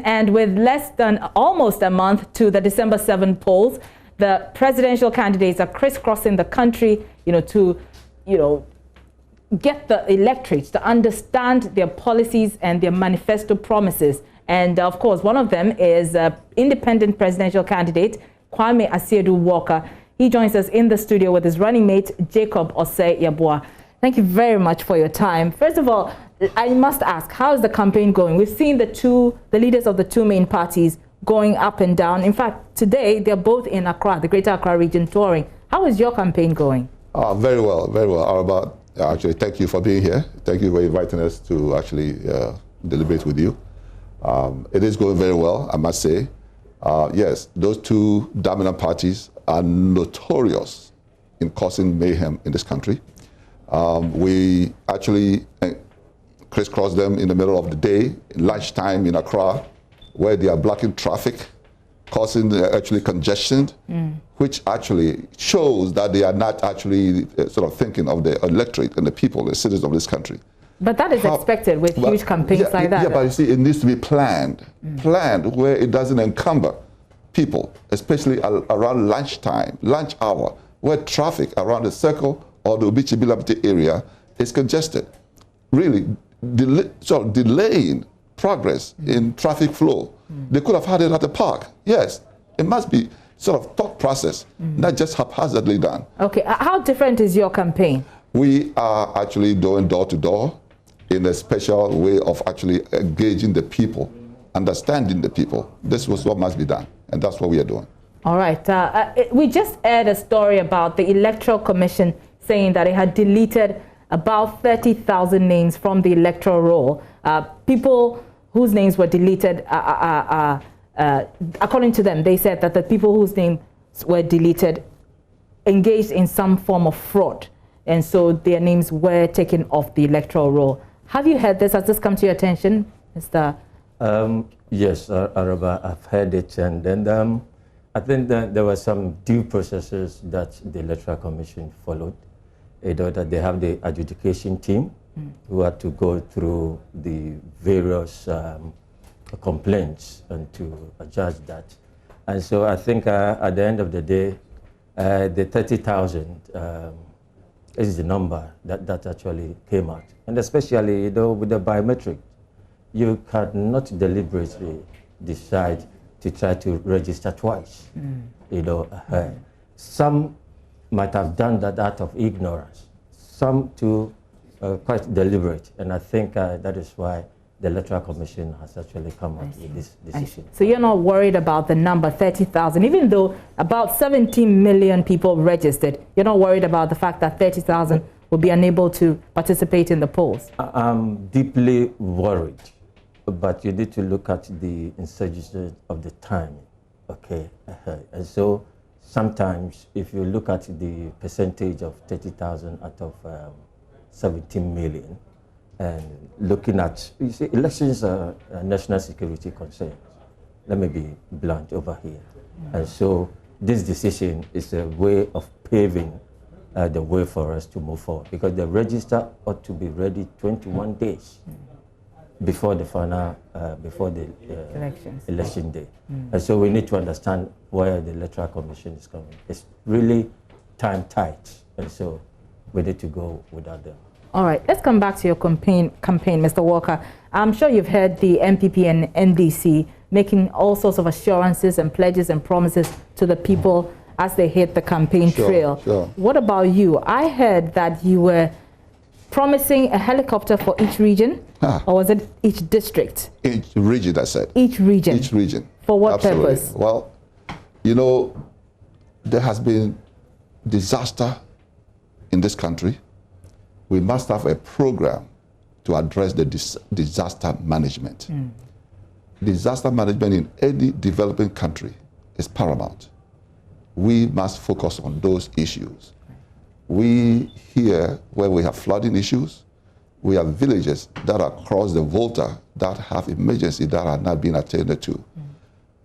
and with less than almost a month to the December 7 polls, the presidential candidates are crisscrossing the country, to, get the electorate to understand their policies and their manifesto promises. And of course, one of them is independent presidential candidate Kwame Asiedu Walker. He joins us in the studio with his running mate, Jacob Osei Yeboah. Thank you very much for your time. First of all, I must ask, how is the campaign going? We've seen the leaders of the two main parties going up and down. In fact, today they're both in Accra, the Greater Accra region, touring. How is your campaign going? Very well, very well. Araba, actually, thank you for being here. Thank you for inviting us to actually deliberate with you. It is going very well, I must say. Yes, those two dominant parties are notorious in causing mayhem in this country. We actually crisscross them in the middle of the day, lunchtime in Accra, where they are blocking traffic, causing actually congestion, which actually shows that they are not actually sort of thinking of the electorate and the people, the citizens of this country. But that is expected with huge campaigns like that. Yeah, but you see, it needs to be planned where it doesn't encumber people, especially around lunchtime, lunch hour, where traffic around the circle or the Obichi-Bilabite area is congested. Really, delaying progress in traffic flow. They could have had it at the park. Yes, it must be sort of thought process, not just haphazardly done. Okay, how different is your campaign? We are actually going door to door in a special way of actually engaging the people, understanding the people. This was what must be done, and that's what we are doing. All right. We just aired a story about the Electoral Commission saying that it had deleted about 30,000 names from the electoral roll. People whose names were deleted, according to them, they said that the people whose names were deleted engaged in some form of fraud, and so their names were taken off the electoral roll. Have you heard this? Has this come to your attention, Mr.? Yes, Araba, I've heard it, and then I think that there were some due processes that the Electoral Commission followed. That they have the adjudication team who had to go through the various complaints and to judge that. And so I think at the end of the day, the 30,000 is the number that actually came out. And especially with the biometric, you cannot deliberately decide to try to register twice. Some might have done that out of ignorance, some too quite deliberate, and I think that is why the Electoral Commission has actually come out with this decision. So you're not worried about the number 30,000, even though about 17 million people registered, you're not worried about the fact that 30,000 will be unable to participate in the polls? I'm deeply worried, but you need to look at the insurgency of the time, okay? And so sometimes, if you look at the percentage of 30,000 out of 17 million, and looking at, you see, elections are national security concerns. Let me be blunt over here. And so this decision is a way of paving the way for us to move forward, because the register ought to be ready 21 days before the final, before the election day. And so we need to understand where the Electoral Commission is coming. It's really time tight, and so we need to go without them. All right, let's come back to your campaign, Mr. Walker. I'm sure you've heard the NPP and NDC making all sorts of assurances and pledges and promises to the people as they hit the campaign trail. Sure. What about you? I heard that you were promising a helicopter for each region, or was it each district? Each region, I said. Each region? Each region. For what purpose? Well, there has been disaster in this country. We must have a program to address the disaster management. Disaster management in any developing country is paramount. We must focus on those issues. We here, where we have flooding issues, we have villages that are across the Volta that have emergency that are not being attended to.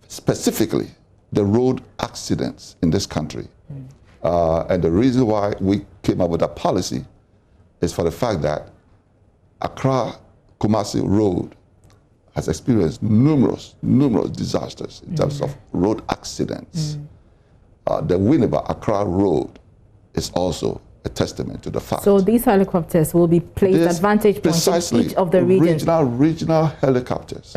Specifically, the road accidents in this country. And the reason why we came up with that policy is for the fact that Accra-Kumasi Road has experienced numerous disasters in terms of road accidents. The Winneba Accra Road is also a testament to the fact. So these helicopters will be placed at vantage points in each of the regions. Regional helicopters,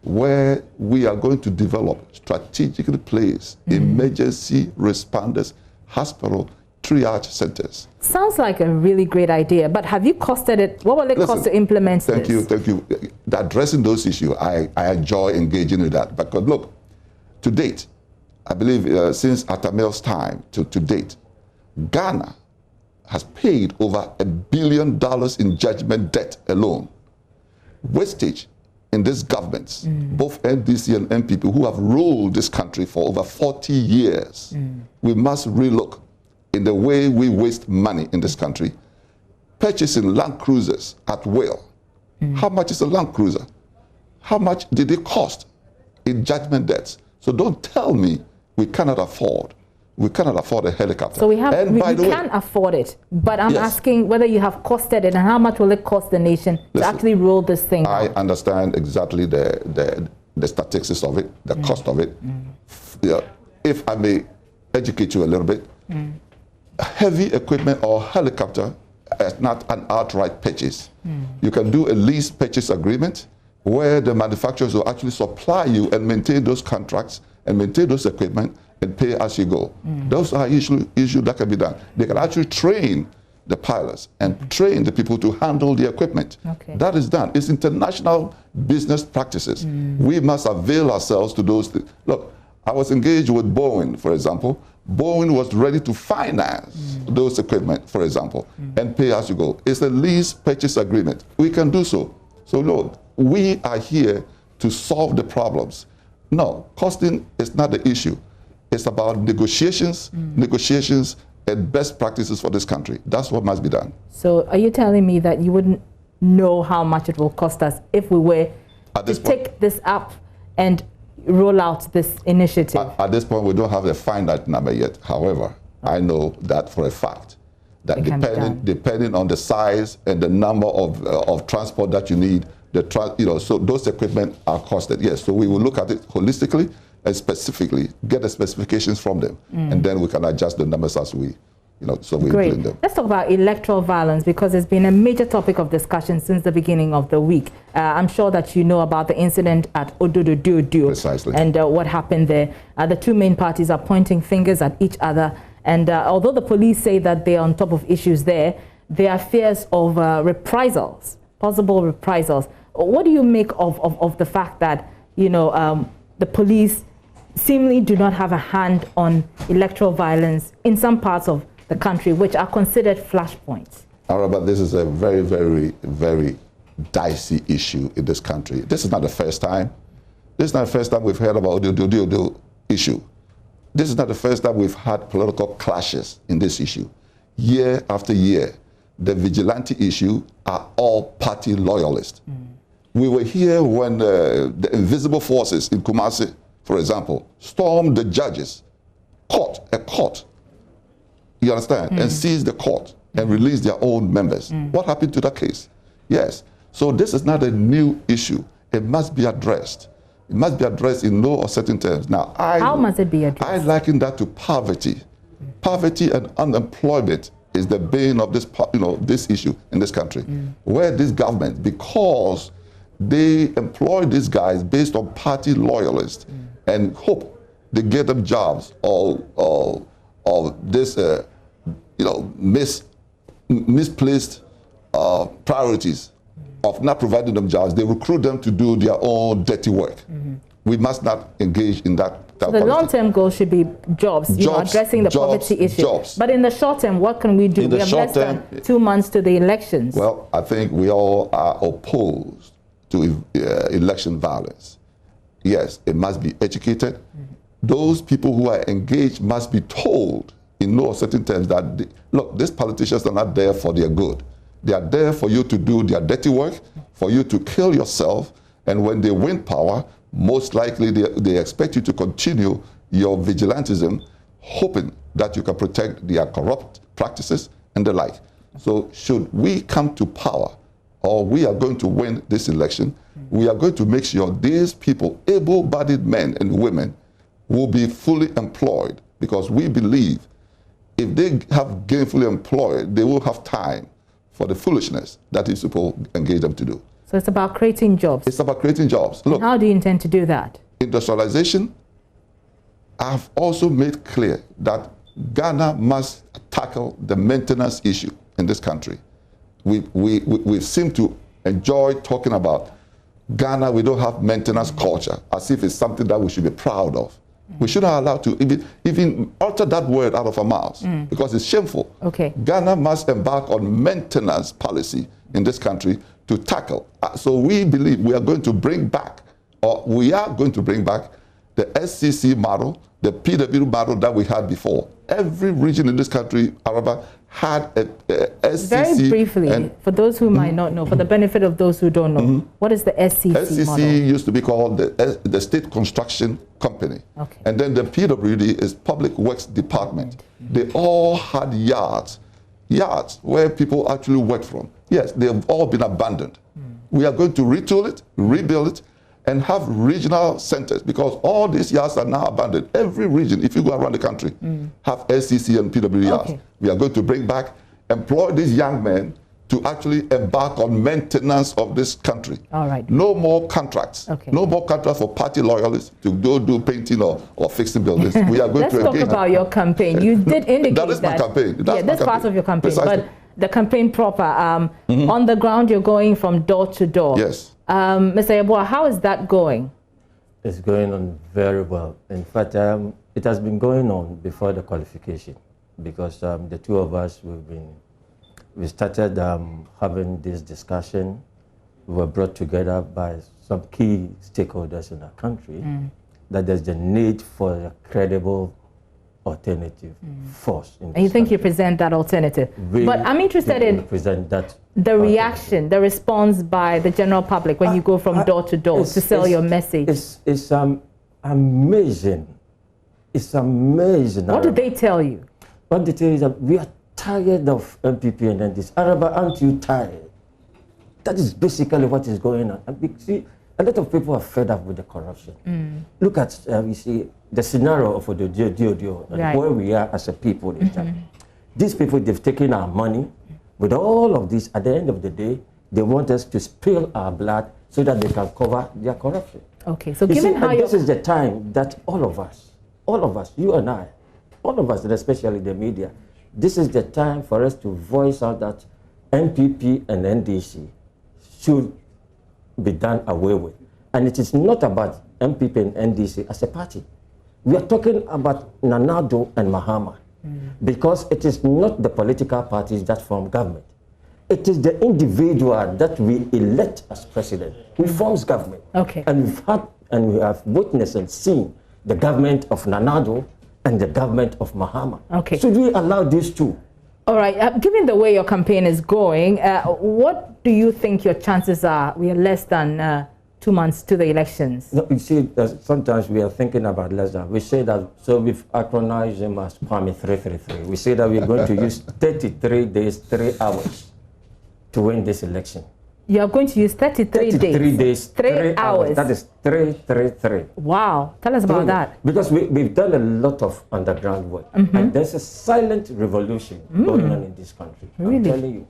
where we are going to develop strategically placed emergency responders, hospital, triage centers. Sounds like a really great idea, but have you costed it? What will it cost to implement this? Thank you. Addressing those issues, I enjoy engaging with that. Because look, to date, I believe since Atamel's time to date, Ghana has paid over $1 billion in judgment debt alone. Wastage in these governments, both NDC and NPP, who have ruled this country for over 40 years. We must relook in the way we waste money in this country. Purchasing Land Cruisers at will. How much is a Land Cruiser? How much did it cost in judgment debts? So don't tell me we cannot afford a helicopter. So we can afford it, but I'm asking whether you have costed it and how much will it cost the nation to actually roll this thing out? I understand exactly the statistics of it, the cost of it. If I may educate you a little bit, heavy equipment or helicopter is not an outright purchase. You can do a lease purchase agreement where the manufacturers will actually supply you and maintain those contracts and maintain those equipment and pay as you go. Those are issues that can be done. They can actually train the pilots and train the people to handle the equipment. That is done. It's international business practices. We must avail ourselves to those things. Look, I was engaged with Boeing, for example. Boeing was ready to finance those equipment, for example, and pay as you go. It's a lease purchase agreement. We can do so. So look, we are here to solve the problems. No, costing is not the issue. It's about negotiations and best practices for this country. That's what must be done. So are you telling me that you wouldn't know how much it will cost us if we were to take this up and roll out this initiative? At this point, we don't have a finite number yet. However, I know that for a fact that depending on the size and the number of transport that you need, so those equipment are costed. Yes, so we will look at it holistically and specifically get the specifications from them, and then we can adjust the numbers as we, so we implement them. Let's talk about electoral violence, because it's been a major topic of discussion since the beginning of the week. I'm sure that you know about the incident at Ododo. Precisely. And what happened there. The two main parties are pointing fingers at each other, and although the police say that they are on top of issues there are fears of reprisals, possible reprisals. What do you make of the fact that, the police seemingly do not have a hand on electoral violence in some parts of the country, which are considered flashpoints? But this is a very, very, very dicey issue in this country. This is not the first time. This is not the first time we've heard about the issue. This is not the first time we've had political clashes in this issue. Year after year, the vigilante issue are all party loyalists. We were here when the invisible forces in Kumasi, for example, stormed the judges' court, you understand, and seized the court and released their own members. What happened to that case? Yes. So this is not a new issue. It must be addressed. It must be addressed in no uncertain terms. Now, how must it be addressed? I liken that to poverty. Poverty and unemployment is the bane of this, this issue in this country, where this government, because they employ these guys based on party loyalists and hope they get them jobs or this, misplaced priorities of not providing them jobs. They recruit them to do their own dirty work. We must not engage in that. So the long-term goal should be jobs, addressing the poverty issue. But in the short term, what can we do? We have less than 2 months to the elections. Well, I think we all are opposed to election violence. Yes, it must be educated. Those people who are engaged must be told in no certain terms that, look, these politicians are not there for their good. They are there for you to do their dirty work, for you to kill yourself, and when they win power, most likely they expect you to continue your vigilantism, hoping that you can protect their corrupt practices and the like. So should we come to power or we are going to win this election, we are going to make sure these people, able-bodied men and women, will be fully employed, because we believe if they have gainfully employed, they will have time for the foolishness that is supposed to engage them to do. So it's about creating jobs. It's about creating jobs. Look, and how do you intend to do that? Industrialization, I've also made clear that Ghana must tackle the maintenance issue in this country. We seem to enjoy talking about Ghana, we don't have maintenance culture, as if it's something that we should be proud of. We shouldn't allow to even utter that word out of our mouths, because it's shameful. Okay. Ghana must embark on maintenance policy in this country to tackle. So we believe we are going to bring back, or we are going to bring back, the SCC model, the PW model that we had before. Every region in this country, however, had a SCC. Very briefly, for those who might not know, for the benefit of those who don't know, what is the SCC model? SCC used to be called the State Construction Company. Okay. And then the PWD is Public Works Department. They all had yards where people actually worked from. Yes, they have all been abandoned. We are going to retool it, rebuild it, and have regional centers, because all these yards are now abandoned. Every region, if you go around the country, have SCC and PW yards. Okay. We are going to bring back, employ these young men to actually embark on maintenance of this country. All right. No more contracts. Okay. No more contracts for party loyalists to go do painting or fixing buildings. We are going to engage. Let's talk about your campaign. You did indicate that is my campaign. That's part of your campaign. Precisely. But the campaign proper, on the ground, you're going from door to door. Yes. Mr. Yeboah, how is that going? It's going on very well. In fact, it has been going on before the qualification, because the two of us, we started having this discussion. We were brought together by some key stakeholders in our country that there's the need for a credible alternative force. And you think you present that alternative? But I'm interested in present that the reaction, the response by the general public when you go from door to door to sell your message. It's amazing. It's amazing. What did they tell you? What they tell you is that we are tired of NPP and NDC. Araba, aren't you tired? That is basically what is going on. And see, a lot of people are fed up with the corruption. Look at, you see, the scenario of the Dio, and where we are as a people. These people, they've taken our money. With all of this, at the end of the day, they want us to spill our blood so that they can cover their corruption. Okay, so given how this is the time that all of us, you and I, all of us, and especially the media, this is the time for us to voice out that NPP and NDC should be done away with. And it is not about NPP and NDC as a party. We are talking about Nanado and Mahama. Because it is not the political parties that form government. It is the individual that we elect as president who forms government. Okay. And we have witnessed and seen the government of Nanado and the government of Mahama. Okay. Should we allow these two? All right. Given the way your campaign is going, what do you think your chances are? We are less than 2 months to the elections. No, you see, sometimes we are thinking about less than. We say that, so we've acronized him as Kwame 333. We say that we're going to use 33 days, 3 hours to win this election. You are going to use 33 days, 3 hours. That is 333. Wow. Tell us about that. Because we've done a lot of underground work. And there's a silent revolution going on in this country. Really? I'm telling you,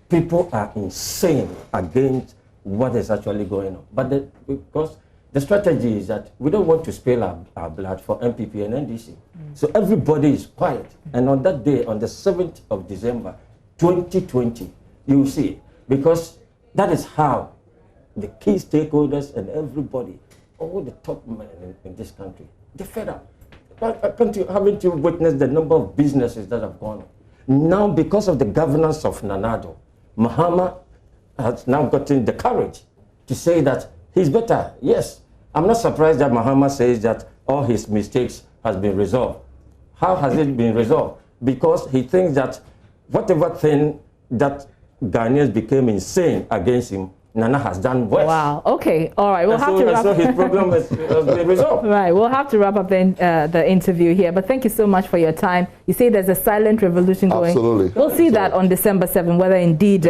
people are insane against what is actually going on. But because the strategy is that we don't want to spill our blood for NPP and NDC. So everybody is quiet. And on that day, on the 7th of December, 2020, you will see it. Because that is how the key stakeholders and everybody, all the top men in this country, they're fed up. Haven't you witnessed the number of businesses that have gone on? Now, because of the governance of Nanado, Mahama has now gotten the courage to say that he's better. Yes, I'm not surprised that Mahama says that all his mistakes has been resolved. How has it been resolved? Because he thinks that whatever thing that Ghanaians became insane against him, Nana has done worse. Wow. Okay. All right. We'll have to wrap. So his problem has been resolved. Right. We'll have to wrap up the interview here. But thank you so much for your time. You say there's a silent revolution going. Absolutely. We'll see that on December 7, whether indeed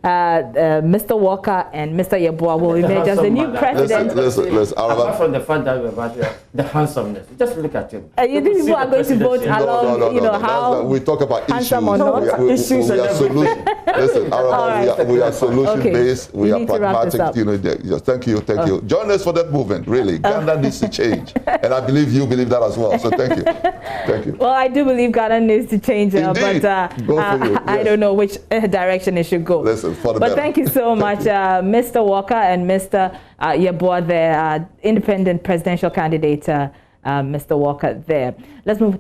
Mr. Walker and Mr. Yeboah will emerge as the new president. Listen. Apart from the fact that we're about the handsomeness, just look at him. You think people are going to vote along, no, how we talk about handsome issues. or not? We are solution. Listen, we are solution based. We are pragmatic. Thank you. Join us for that movement. Really, Ghana needs to change, and I believe you believe that as well. So thank you. Well, I do believe Ghana needs to change, but I don't know which direction it should go. Listen, for the but better. Thank you so much, Mr. Walker and Mr. Yeboah, the independent presidential candidate, Mr. Walker there. Let's move